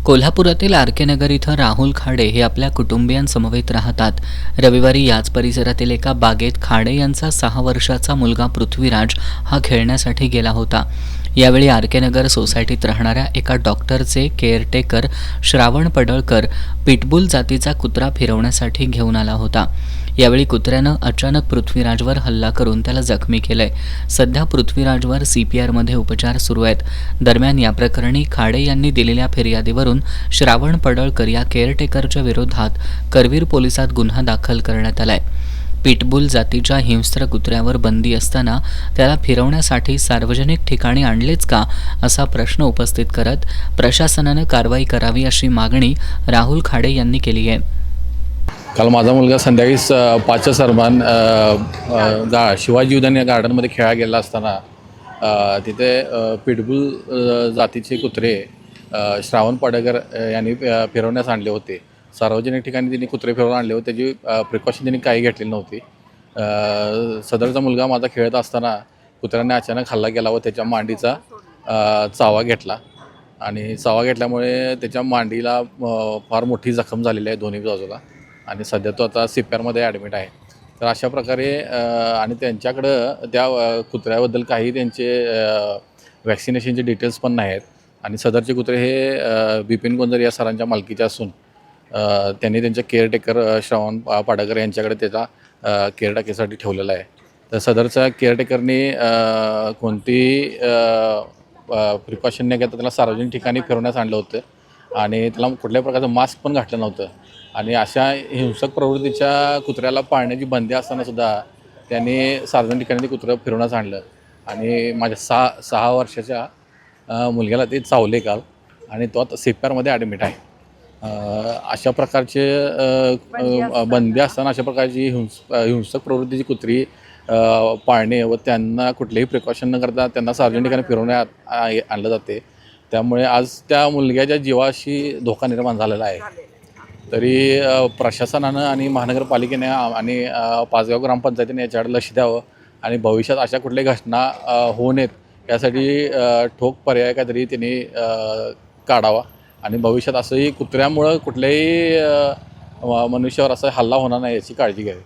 कोल्हापुरातील आर के नगर इथं राहुल खाडे हे आपल्या कुटुंबियांसमवेत राहतात. रविवारी याच परिसरातील एका बागेत खाडे यांचा 6 वर्षाचा मुलगा पृथ्वीराज हा खेळण्यासाठी गेला होता. यावेळी आर के नगर सोसायटीत राहणाऱ्या एका डॉक्टरचे केअरटेकर श्रावण पडळकर पिटबुल जातीचा कुत्रा फिरवण्यासाठी घेऊन आला होता. यावेळी कुत्र्यानं अचानक पृथ्वीराजवर हल्ला करून त्याला जखमी केलंय. सध्या पृथ्वीराजवर CPRमध्ये उपचार सुरू आहेत. दरम्यान या प्रकरणी खाडे यांनी दिलेल्या फिर्यादीवरून श्रावण पडळकर या केअरटेकरच्या विरोधात करवीर पोलिसात गुन्हा दाखल करण्यात आलाय. पिटबुल जातीच्या हिंस्त्र कुत्र्यावर बंदी असताना त्याला फिरवण्यासाठी सार्वजनिक ठिकाणी आणलेच का असा प्रश्न उपस्थित करत प्रशासनानं कारवाई करावी अशी मागणी राहुल खाडे यांनी केली आहे. काल माझा मुलगा संध्याकाळी 5च्या दरम्यान शिवाजी उद्यान या गार्डनमध्ये खेळायला गेला असताना तिथे पिटबुल जातीचे कुत्रे श्रावण पाडेकर यांनी फिरवण्यास आणले होते. सार्वजनिक ठिकाणी त्यांनी कुत्रे फिरवून आणले होते. त्याची प्रिकॉशन त्यांनी काही घेतलेली नव्हती. सदरचा मुलगा माझा खेळत असताना कुत्र्याने अचानक हल्ला केला व त्याच्या मांडीचा चावा घेतला आणि चावा घेतल्यामुळे त्याच्या मांडीला फार मोठी जखम झालेली आहे दोन्ही बाजूला आणि सध्या तो आता CPRमध्ये ॲडमिट आहे. तर अशा प्रकारे आणि त्यांच्याकडं त्या कुत्र्याबद्दल काही त्यांचे वॅक्सिनेशनचे डिटेल्स पण नाही आहेत आणि सदरचे कुत्रे हे बिपिन गोंजर या सरांच्या मालकीचे असून त्यांनी त्यांच्या केअरटेकर श्रावण पाडेकर यांच्याकडे त्याचा केअरटेकरसाठी ठेवलेला आहे. तर सदरच्या केअरटेकरने कोणती प्रिकॉशन न घेता त्याला सार्वजनिक ठिकाणी फिरवण्यास आणलं होतं आणि त्याला कुठल्याही प्रकारचं मास्क पण घातलं नव्हतं आणि अशा हिंसक प्रवृत्तीच्या कुत्र्याला पाळण्याची बंदी असतानासुद्धा त्यांनी सार्वजनिक ठिकाणी ते कुत्रं फिरवण्यास आणलं आणि माझ्या 6 वर्षाच्या मुलग्याला ते चावले काल आणि तो आता CPRमध्ये ॲडमिट आहे. अशा प्रकारचे बंदी असताना अशा प्रकारची हिंसक प्रवृत्तीची कुत्री पाळणे व त्यांना कुठलेही प्रिकॉशन न करता त्यांना सार्वजनिक ठिकाणी फिरवण्यात आणलं जाते. त्यामुळे आज त्या मुलग्याच्या जीवाशी धोका निर्माण झालेला आहे. तरी प्रशासनानं आणि महानगरपालिकेने आणि पाचगाव ग्रामपंचायतीने याच्याकडे लक्ष द्यावं आणि भविष्यात अशा कुठल्याही घटना होऊ नयेत यासाठी ठोक पर्याय काहीतरी त्यांनी काढावा आणि भविष्यात असंही कुत्र्यामुळं कुठल्याही मनुष्यावर असा हल्ला होणार नाही याची काळजी घ्यावी.